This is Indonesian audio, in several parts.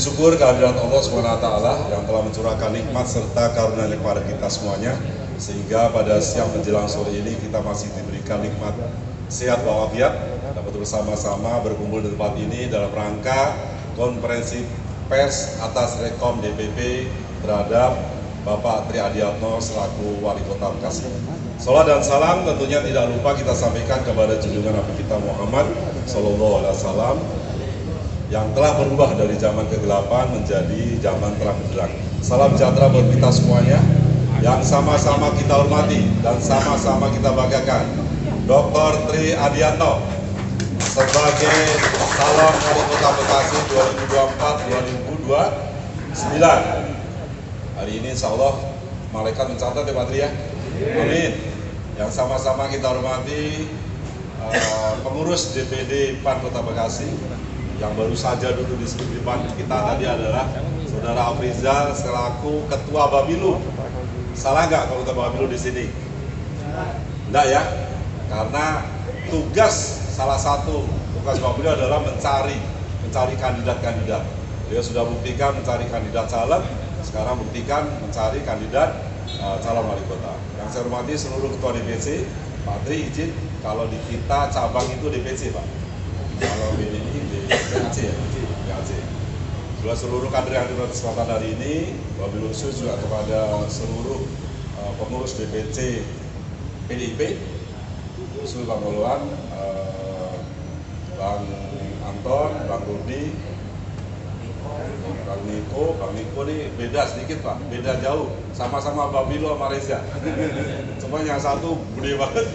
syukur kehadirat Allah SWT yang telah mencurahkan nikmat serta karunia kepada kita semuanya, sehingga pada siang menjelang sore ini kita masih diberikan nikmat sehat walafiat, dapat bersama-sama berkumpul di tempat ini dalam rangka konferensi pers atas rekom DPP terhadap Bapak Tri Adiatno selaku Wali Kota Bekasi. Salam dan salam tentunya tidak lupa kita sampaikan kepada junjungan Nabi kita Muhammad SAW yang telah berubah dari zaman kegelapan menjadi zaman terang benderang. Salam sejahtera buat kita semuanya yang sama-sama kita hormati dan sama-sama kita banggakan Dr. Tri Adiatno sebagai calon Wali Kota Bekasi 2024-2029. Hari ini insya Allah malaikat mencatat ya Pak Tri ya. Amin. Yang sama-sama kita hormati pengurus DPD PAN Kota Bekasi yang baru saja duduk di depan kita tadi adalah Saudara Afrizal selaku Ketua Bapilu. Salah nggak kalau Ketua Bapilu di sini? Enggak ya, karena salah satu tugas Bapilu adalah mencari kandidat-kandidat. Dia sudah buktikan mencari kandidat caleg, sekarang buktikan mencari kandidat calon wali kota. Yang saya hormati seluruh ketua DPC, Pak Tri izin kalau di kita cabang itu DPC Pak. Kalau ini DPC ya, DPC. Juga seluruh kader yang di kesempatan hari ini, wabil khusus juga kepada seluruh pengurus DPC PDIP, khusus Bang Oluan, Bang Anton, Bang Rudi, Bang Niko ini beda sedikit Pak, beda jauh, sama-sama Bapilu sama Reza. Cuma yang satu gede banget.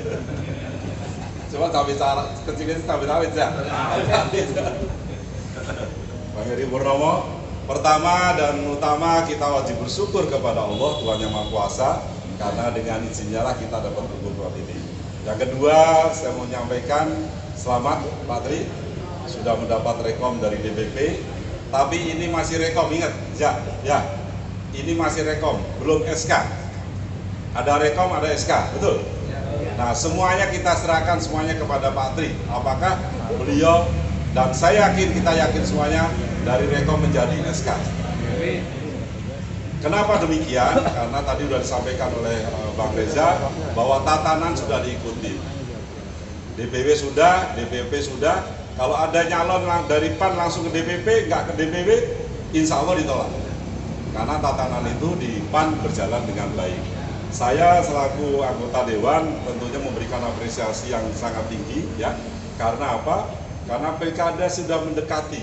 Cuma cabai kecil-kecil cabai rawit ya. Bang Heri Purnomo, pertama dan utama kita wajib bersyukur kepada Allah Tuhan Yang Maha Kuasa karena dengan izinnya lah kita dapat berkumpul ini. Yang kedua, saya mau menyampaikan selamat Pak Tri sudah mendapat rekom dari DPP. Tapi ini masih rekom, ingat ya, ini masih rekom, belum SK. Ada rekom, ada SK, betul? Nah, semuanya kita serahkan semuanya kepada Pak Tri. Apakah beliau dan saya yakin, kita yakin semuanya dari rekom menjadi SK. Kenapa demikian? Karena tadi sudah disampaikan oleh Bang Reza bahwa tatanan sudah diikuti. DPW sudah, DPP sudah. Kalau ada nyalon dari PAN langsung ke DPP, nggak ke DPW, insya Allah ditolak. Karena tatanan itu di PAN berjalan dengan baik. Saya selaku anggota Dewan tentunya memberikan apresiasi yang sangat tinggi, ya. Karena apa? Karena pilkada sudah mendekati.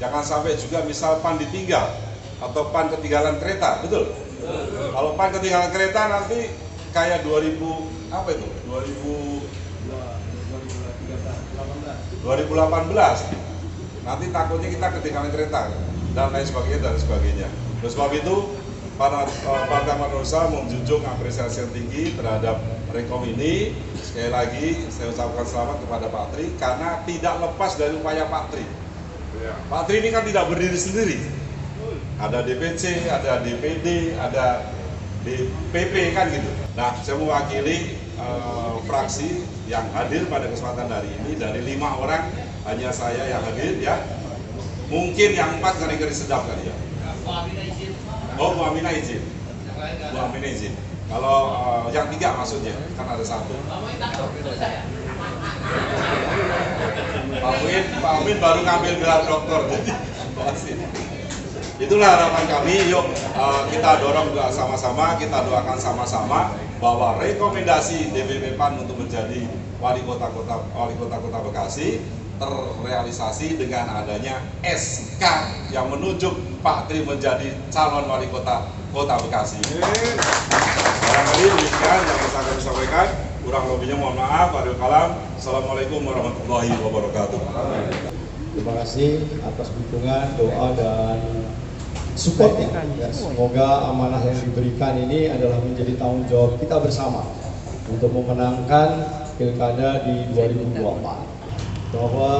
Jangan sampai juga misal PAN ditinggal atau PAN ketinggalan kereta, betul? Kalau PAN ketinggalan kereta nanti kayak 2018 nanti takutnya kita ketinggalan kereta dan lain sebagainya. Oleh sebab itu Partai Amanat Nasional menjunjung apresiasi yang tinggi terhadap rekom ini. Sekali lagi saya ucapkan selamat kepada Pak Tri karena tidak lepas dari upaya Pak Tri. Pak Tri ini kan tidak berdiri sendiri. Ada DPC, ada DPD, ada DPP kan gitu. Nah, saya mewakili fraksi yang hadir pada kesempatan hari ini. Dari 5 orang hanya saya yang hadir ya. Mungkin yang 4 ngeri-ngeri sedap kali ya. Oh, Bu Aminah izin. Bu Aminah izin. Kalau yang 3 maksudnya kan ada 1. Pak Amin baru ngambil gelar doktor jadi itulah harapan kami. Yuk kita dorong sama-sama, kita doakan sama-sama bahwa rekomendasi DPP PAN untuk menjadi wali kota Bekasi terrealisasi dengan adanya SK yang menunjuk Pak Tri menjadi calon wali kota Bekasi. Barangkali demikian yang bisa kami sampaikan. Kurang lebihnya mohon maaf. Assalamualaikum warahmatullahi wabarakatuh. Terima kasih atas dukungan, doa dan supportnya. Ya, semoga amanah yang diberikan ini adalah menjadi tanggung jawab kita bersama untuk memenangkan pilkada di 2024. Bahwa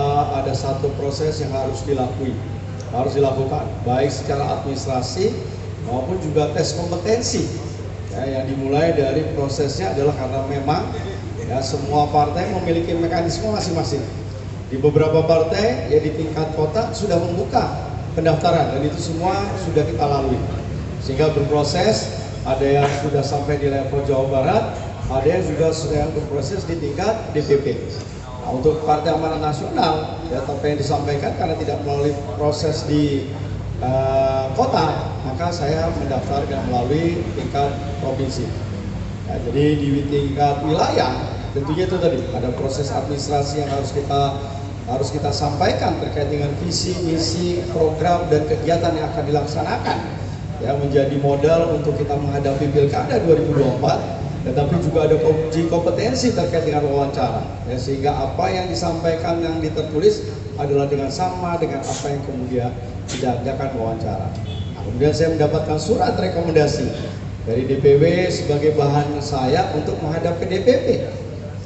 ada satu proses yang harus dilakukan, baik secara administrasi maupun juga tes kompetensi. Ya, yang dimulai dari prosesnya adalah karena memang ya semua partai memiliki mekanisme masing-masing. Di beberapa partai ya di tingkat kota sudah membuka pendaftaran, dan itu semua sudah kita lalui. Sehingga berproses, ada yang sudah sampai di level Jawa Barat, ada yang juga sudah berproses di tingkat DPP. Nah, untuk Partai Amanat Nasional, ya apa yang disampaikan karena tidak melalui proses di kota, maka saya mendaftarkan melalui tingkat provinsi. Ya, jadi di tingkat wilayah, tentunya itu tadi ada proses administrasi yang harus kita sampaikan terkait dengan visi, misi, program dan kegiatan yang akan dilaksanakan, ya, menjadi modal untuk kita menghadapi Pilkada 2024. Tetapi juga ada uji kompetensi terkait dengan wawancara, ya, sehingga apa yang disampaikan yang ditertulis adalah dengan sama dengan apa yang kemudian diadakan wawancara. Nah, kemudian saya mendapatkan surat rekomendasi dari DPW sebagai bahan saya untuk menghadap ke DPP.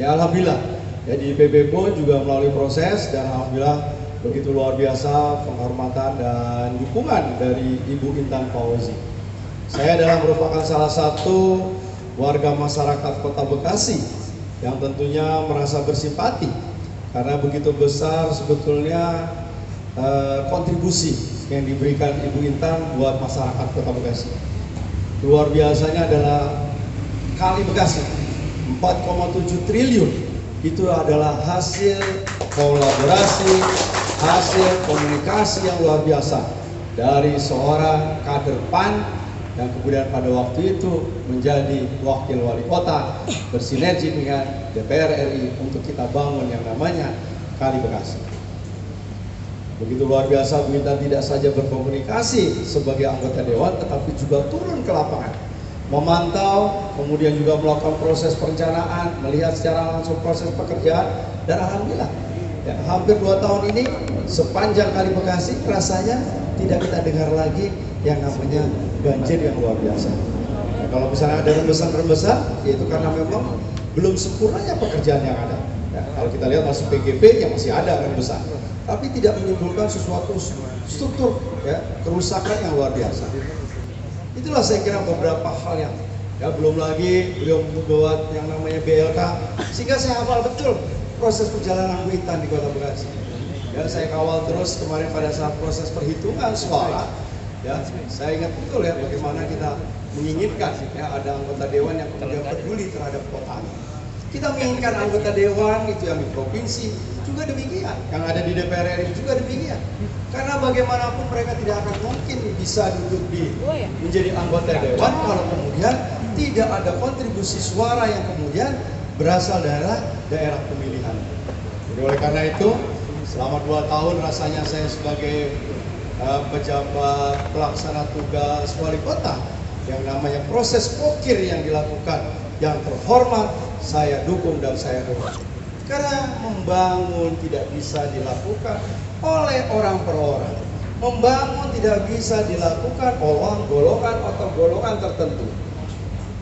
Ya, alhamdulillah, ya, di DPP pun juga melalui proses, dan alhamdulillah begitu luar biasa penghormatan dan dukungan dari Ibu Intan Fauzi. Saya adalah merupakan salah satu warga masyarakat Kota Bekasi yang tentunya merasa bersimpati karena begitu besar sebetulnya kontribusi yang diberikan Ibu Intan buat masyarakat Kota Bekasi. Luar biasanya adalah Kali Bekasi 4,7 triliun itu adalah hasil kolaborasi, hasil komunikasi yang luar biasa dari seorang kader PAN yang kemudian pada waktu itu menjadi wakil wali kota bersinergi dengan DPR RI untuk kita bangun yang namanya Kali Bekasi. Begitu luar biasa Bu Intan tidak saja berkomunikasi sebagai anggota dewan, tetapi juga turun ke lapangan, memantau, kemudian juga melakukan proses perencanaan, melihat secara langsung proses pekerjaan, dan alhamdulillah ya, hampir 2 tahun ini sepanjang Kali Bekasi rasanya tidak kita dengar lagi yang namanya banjir yang luar biasa. Nah, kalau misalnya ada rembesan-rembesan, yaitu karena memang belum sempurnanya pekerjaan yang ada. Ya, kalau kita lihat masih PGP, ya masih ada rembesan, tapi tidak menimbulkan sesuatu struktur, ya, kerusakan yang luar biasa. Itulah saya kira beberapa hal yang, ya, belum lagi beliau membuat yang namanya BLK, sehingga saya hafal betul proses perjalanan Bu Intan di Kota Bekasi. Ya, saya kawal terus kemarin pada saat proses perhitungan suara. Ya, saya ingat betul ya bagaimana kita menginginkan ya ada anggota dewan yang kemudian peduli terhadap kota. Kita menginginkan anggota dewan itu yang di provinsi juga demikian, yang ada di DPR RI juga demikian. Karena bagaimanapun mereka tidak akan mungkin bisa duduk di menjadi anggota dewan kalau kemudian tidak ada kontribusi suara yang kemudian berasal dari daerah pemilihan. Jadi oleh karena itu selama 2 tahun rasanya saya sebagai pejabat pelaksana tugas wali kota yang namanya proses pokir yang dilakukan yang terhormat saya dukung dan saya dorong. Karena membangun tidak bisa dilakukan oleh orang per orang. Membangun tidak bisa dilakukan oleh golongan atau golongan tertentu.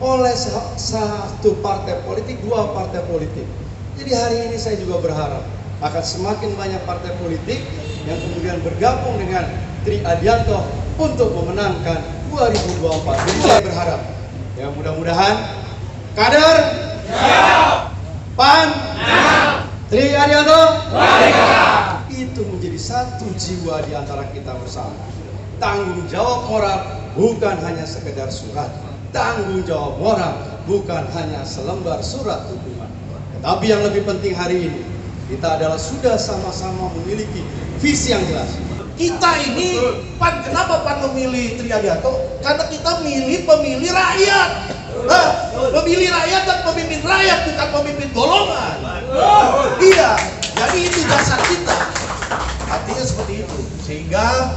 Oleh satu partai politik, 2 partai politik. Jadi hari ini saya juga berharap akan semakin banyak partai politik yang kemudian bergabung dengan Tri Adianto untuk memenangkan 2024. Jadi saya berharap ya mudah-mudahan kader PAN Tri Adianto itu menjadi satu jiwa di antara kita bersama. Tanggung jawab moral bukan hanya sekedar surat. Tanggung jawab moral bukan hanya selembar surat dukungan. Tetapi yang lebih penting hari ini kita adalah sudah sama-sama memiliki visi yang jelas. Kita ini, PAN, kenapa PAN memilih Tri Adianto? Karena kita pemilih rakyat. Nah, pemilih rakyat dan pemimpin rakyat, bukan pemimpin golongan. Iya, jadi itu dasar kita. Artinya seperti itu. Sehingga,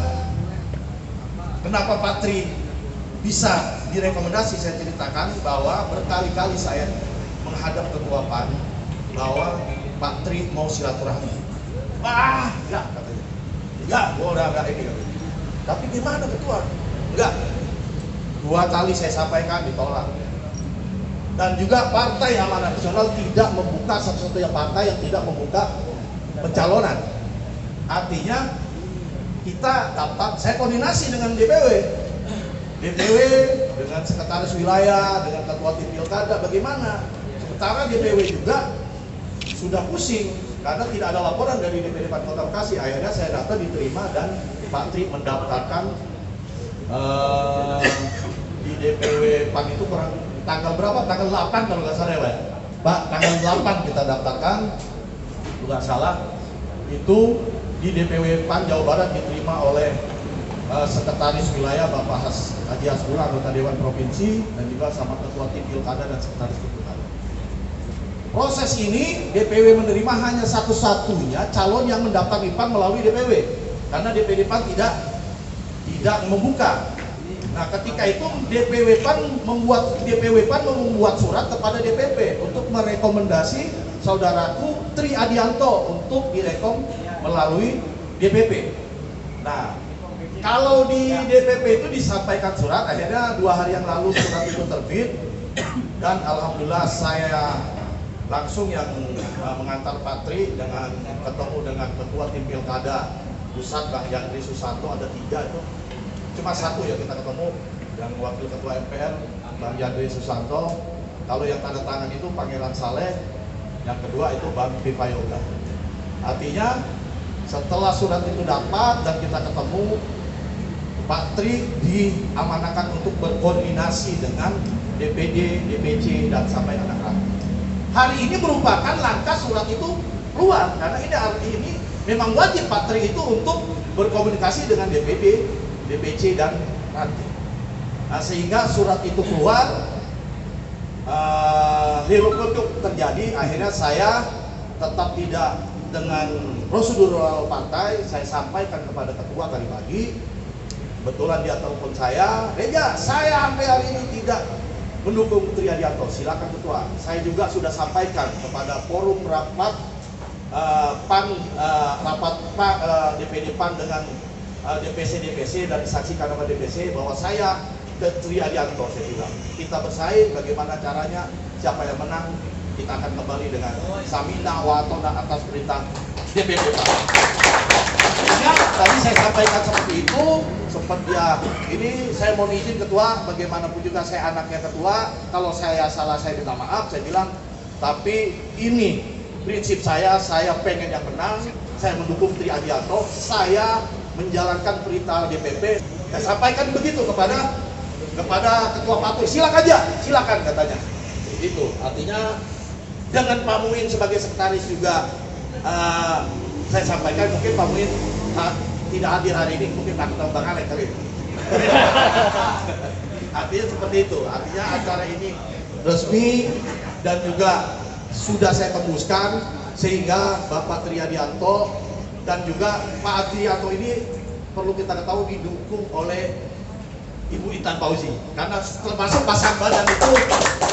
kenapa Pak Tri bisa direkomendasi, saya ceritakan bahwa berkali-kali saya menghadap ketua PAN bahwa Pak Tri mau silaturahmi. Wah, enggak katanya. Ya, gua udah enggak ini. Tapi gimana ketua? Enggak. 2 kali saya sampaikan ditolak. Dan juga Partai Amanat Nasional tidak membuka satu-satunya partai yang tidak membuka pencalonan. Artinya kita dapat, saya koordinasi dengan DPW dengan sekretaris wilayah, dengan ketua tim pilkada, bagaimana? Sementara DPW juga sudah pusing karena tidak ada laporan dari DPD Kota Bekasi. Akhirnya saya data diterima dan Pak Tri mendaftarkan di DPW PAN itu kurang tanggal berapa? Tanggal 8 kalau nggak salah ya Pak. Pak, tanggal 8 kita daftarkan, nggak salah, itu di DPW PAN Jawa Barat diterima oleh Sekretaris Wilayah Bapak Haji Hasbullah, anggota Dewan Provinsi, dan juga sama Ketua Tim Pilkada dan Sekretaris Tim Pilkada. Proses ini DPW menerima hanya satu-satunya calon yang mendaftar di PAN melalui DPW, karena DPD PAN tidak membuka. Nah, ketika itu DPW PAN membuat surat kepada DPP untuk merekomendasi saudaraku Tri Adianto untuk direkom melalui DPP. Nah, kalau di DPP itu disampaikan surat, akhirnya 2 hari yang lalu surat itu terbit, dan alhamdulillah saya langsung yang mengantar Pak Tri dengan ketemu dengan Ketua Tim Pilkada Pusat Bang Yandri Susanto, ada 3 itu. Cuma 1 ya kita ketemu, yang Wakil Ketua MPR Bang Yandri Susanto. Kalau yang tanda tangan itu Pangeran Saleh, yang kedua itu Bang Pipa Yoga. Artinya setelah surat itu dapat dan kita ketemu, Pak Tri diamanahkan untuk berkoordinasi dengan DPD, DPC, dan sampai anak ranting. Hari ini merupakan langkah surat itu keluar, karena ini hari ini memang wajib Pak Tri itu untuk berkomunikasi dengan DPD, DPC, dan ranting. Nah, sehingga surat itu keluar, hiruk-pikuk terjadi. Akhirnya saya tetap tidak dengan prosedural partai, saya sampaikan kepada ketua tadi pagi. Kebetulan dia telepon saya, Reja, saya sampai hari ini tidak mendukung Tri Adianto. Silakan ketua. Saya juga sudah sampaikan kepada forum rapat DPD PAN dengan DPC dan disaksikan oleh DPC bahwa saya ke Tri Adianto. Saya bilang kita bersaing, bagaimana caranya, siapa yang menang, kita akan kembali dengan samina wa atona atas perintah DPD PAN. Ya, tadi saya sampaikan seperti itu, sempat ya ini saya mau izin ketua, bagaimanapun juga saya anaknya ketua, kalau saya salah saya minta maaf, saya bilang, tapi ini prinsip saya pengen yang menang, saya mendukung Tri Adianto, saya menjalankan perintah DPP. Saya sampaikan begitu kepada ketua patuh, silakan katanya. Itu artinya dengan Pak Muin sebagai sekretaris juga saya sampaikan, mungkin Pak Muin tidak hadir hari ini, mungkin takut sama Bang Alek kali. Artinya seperti itu, artinya acara ini resmi dan juga sudah saya tembuskan, sehingga Bapak Tri Adianto dan juga Pak Adianto ini perlu kita ketahui didukung oleh Ibu Intan Fauzi, karena termasuk pasang badan itu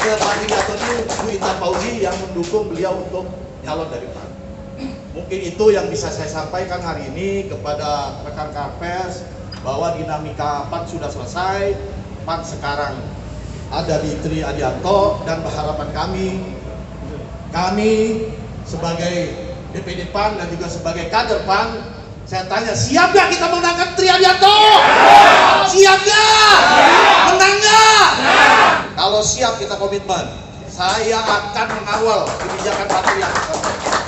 Pak Adianto ini Ibu Intan Fauzi yang mendukung beliau untuk calon dari PAN. Mungkin itu yang bisa saya sampaikan hari ini kepada rekan-rekan pers, bahwa dinamika PAN sudah selesai, PAN sekarang ada di Tri Adianto, dan harapan kami sebagai DPD PAN dan juga sebagai kader PAN, saya tanya, siap gak kita menangkan Tri Adianto? Siap gak? Menang gak? Kalau siap kita komitmen, saya akan mengawal kebijakan Pak Tri Adianto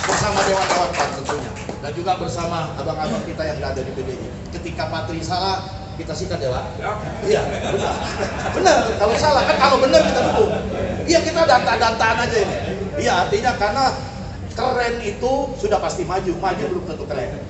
bersama dewan-dewan PAN tentunya, dan juga bersama abang-abang kita yang ada di PDI. Ketika Pak Tri salah, kita sikat ya Pak? Iya, benar. Kalau salah, kan kalau benar kita dukung. Iya, kita data-dataan aja ini. Iya, artinya karena keren itu sudah pasti maju belum tentu keren.